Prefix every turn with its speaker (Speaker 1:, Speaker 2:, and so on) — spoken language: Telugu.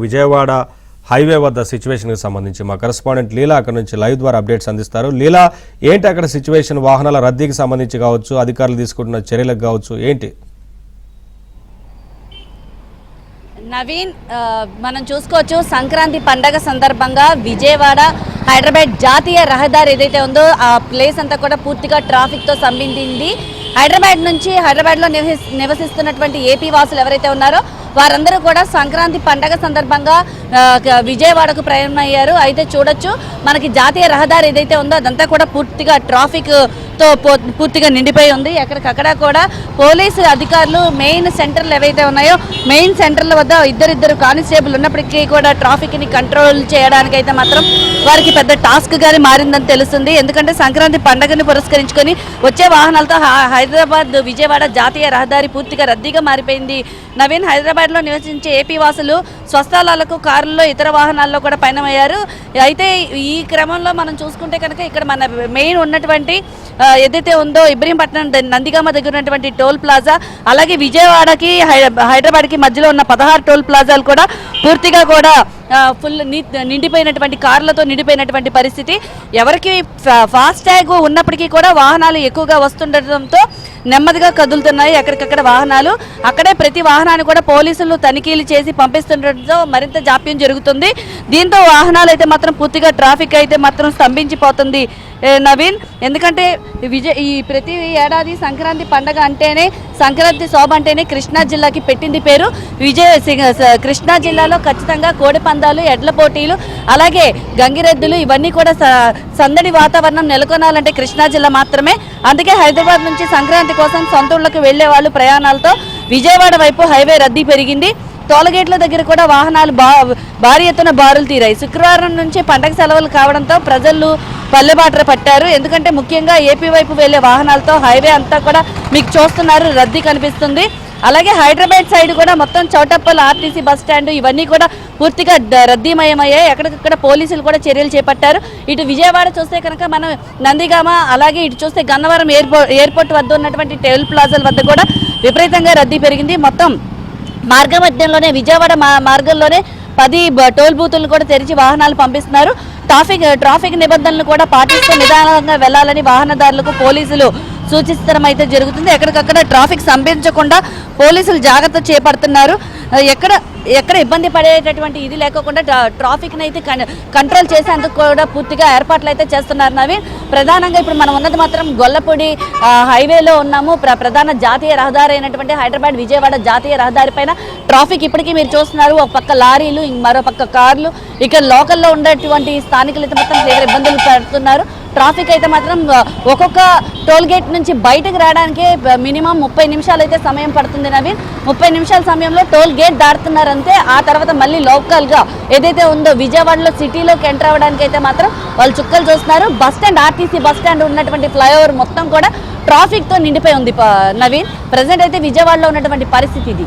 Speaker 1: విజయవాడ హైవే వద్ద సిచ్యువేషన్కి సంబంధించి మా కరెస్పాండెంట్ లీలా అక్కడ నుంచి లైవ్ ద్వారా అప్డేట్స్ అందిస్తారు. లీలా, ఏంటి అక్కడ సిచ్యువేషన్? వాహనాల రద్దీకి సంబంధించి కావచ్చు, అధికారులు తీసుకుంటున్న చర్యలకు కావచ్చు, ఏంటి?
Speaker 2: నవీన్, మనం చూసుకోవచ్చు సంక్రాంతి పండగ సందర్భంగా విజయవాడ హైదరాబాద్ జాతీయ రహదారి ఏదైతే ఉందో ఆ ప్లేస్ అంతా కూడా పూర్తిగా ట్రాఫిక్తో సంబంధించింది. హైదరాబాద్లో నివసిస్తున్నటువంటి ఏపీ వాసులు ఎవరైతే ఉన్నారో వారందరూ కూడా సంక్రాంతి పండగ సందర్భంగా విజయవాడకు ప్రయాణమయ్యారు. అయితే చూడొచ్చు మనకి జాతీయ రహదారి ఏదైతే ఉందో అదంతా కూడా పూర్తిగా ట్రాఫిక్తో పూర్తిగా నిండిపోయి ఉంది. ఎక్కడికక్కడ కూడా పోలీసు అధికారులు మెయిన్ సెంటర్లు ఏవైతే ఉన్నాయో మెయిన్ సెంటర్ల వద్ద ఇద్దరు కానిస్టేబుల్ ఉన్నప్పటికీ కూడా ట్రాఫిక్ని కంట్రోల్ చేయడానికైతే మాత్రం వారికి పెద్ద టాస్క్గానే మారిందని తెలుస్తుంది. ఎందుకంటే సంక్రాంతి పండుగని పురస్కరించుకొని వచ్చే వాహనాలతో హైదరాబాద్ విజయవాడ జాతీయ రహదారి పూర్తిగా రద్దీగా మారిపోయింది. నవీన్, హైదరాబాద్లో నివసించే ఏపీ వాసులు స్వస్థలాలకు కారుల్లో ఇతర వాహనాల్లో కూడా పయనమయ్యారు. అయితే ఈ క్రమంలో మనం చూసుకుంటే కనుక ఇక్కడ మన మెయిన్ ఉన్నటువంటి ఏదైతే ఉందో ఇబ్రహీంపట్నం నందిగామ దగ్గర ఉన్నటువంటి టోల్ ప్లాజా, అలాగే విజయవాడకి హైదరాబాద్కి మధ్యలో ఉన్న 16 టోల్ ప్లాజాలు కూడా పూర్తిగా కూడా ఫుల్ నిండిపోయినటువంటి కార్లతో నిండిపోయినటువంటి పరిస్థితి. ఎవరికి ఫాస్టాగ్ ఉన్నప్పటికీ కూడా వాహనాలు ఎక్కువగా వస్తుండటంతో నెమ్మదిగా కదులుతున్నాయి ఎక్కడికక్కడ వాహనాలు. అక్కడే ప్రతి వాహనాన్ని కూడా పోలీసులు తనిఖీలు చేసి పంపిస్తుండటంతో మరింత జాప్యం జరుగుతుంది. దీంతో వాహనాలు అయితే మాత్రం పూర్తిగా ట్రాఫిక్ అయితే మాత్రం స్తంభించిపోతుంది నవీన్. ఎందుకంటే ఈ ప్రతి ఏడాది సంక్రాంతి పండగ అంటేనే, సంక్రాంతి శోభ అంటేనే కృష్ణా జిల్లాకి పెట్టింది పేరు. కృష్ణా జిల్లాలో ఖచ్చితంగా కోడి పందాలు, ఎడ్ల పోటీలు, అలాగే గంగిరెద్దులు ఇవన్నీ కూడా సందడి వాతావరణం నెలకొనాలంటే కృష్ణా జిల్లా మాత్రమే. అందుకే హైదరాబాద్ నుంచి సంక్రాంతి కోసం సొంత ఊళ్ళకి వెళ్లే వాళ్ళు ప్రయాణాలతో విజయవాడ వైపు హైవే రద్దీ పెరిగింది. టోల్గేట్ల దగ్గర కూడా వాహనాలు భారీ ఎత్తున బారులు తీరాయి. శుక్రవారం నుంచి పండగ సెలవులు కావడంతో ప్రజలు పల్లెబాట పట్టారు. ఎందుకంటే ముఖ్యంగా ఏపీ వైపు వెళ్లే వాహనాలతో హైవే అంతా కూడా మీకు చూస్తున్నారు రద్దీ కనిపిస్తుంది. అలాగే హైదరాబాద్ సైడ్ కూడా మొత్తం చౌటప్పల్ ఆర్టీసీ బస్ స్టాండ్ ఇవన్నీ కూడా పూర్తిగా రద్దీమయమయ్యాయి. ఎక్కడికక్కడ పోలీసులు కూడా చర్యలు చేపట్టారు. ఇటు విజయవాడ చూస్తే కనుక మనం నందిగామ, అలాగే ఇటు చూస్తే గన్నవరం ఎయిర్పోర్ట్ వద్ద ఉన్నటువంటి టోల్ ప్లాజాల వద్ద కూడా విపరీతంగా రద్దీ పెరిగింది. మొత్తం మార్గ మధ్యంలోనే విజయవాడ మార్గంలోనే 10 టోల్ బూతులను కూడా తెరిచి వాహనాలు పంపిస్తున్నారు. ట్రాఫిక్ నిబంధనలు కూడా పాటిస్తూ నిదానంగా వెళ్లాలని వాహనదారులకు పోలీసులు సూచించడం అయితే జరుగుతుంది. ఎక్కడికక్కడ ట్రాఫిక్ స్తంభించకుండా పోలీసులు జాగ్రత్త చేపడుతున్నారు. ఎక్కడ ఇబ్బంది పడేటటువంటి ఇది లేకుండా ట్రాఫిక్ని అయితే కంట్రోల్ చేసేందుకు కూడా పూర్తిగా ఏర్పాట్లు అయితే చేస్తున్నారు నవీన్. ప్రధానంగా ఇప్పుడు మనం ఉన్నది మాత్రం గొల్లపూడి హైవేలో ఉన్నాము. ప్రధాన జాతీయ రహదారి అయినటువంటి హైదరాబాద్ విజయవాడ జాతీయ రహదారి పైన ట్రాఫిక్ ఇప్పటికీ మీరు చూస్తున్నారు. ఒక పక్క లారీలు, మరో పక్క కార్లు, ఇక్కడ లోకల్లో ఉండేటువంటి స్థానికులు అయితే మాత్రం తీవ్ర ఇబ్బందులు పడుతున్నారు. ట్రాఫిక్ అయితే మాత్రం ఒక్కొక్క టోల్ గేట్ నుంచి బయటకు రావడానికి మినిమం 30 నిమిషాలు అయితే సమయం పడుతుంది నవీన్. 30 నిమిషాల సమయంలో టోల్ గేట్ దాటుతున్నారంతే. ఆ తర్వాత మళ్ళీ లోకల్గా ఏదైతే ఉందో విజయవాడలో సిటీలోకి ఎంటర్ అవ్వడానికి అయితే మాత్రం వాళ్ళు చుక్కలు చూస్తున్నారు. బస్టాండ్, ఆర్టీసీ బస్టాండ్ ఉన్నటువంటి ఫ్లైఓవర్ మొత్తం కూడా ట్రాఫిక్తో నిండిపోయి ఉంది నవీన్. ప్రజెంట్ అయితే విజయవాడలో ఉన్నటువంటి పరిస్థితి ఇది.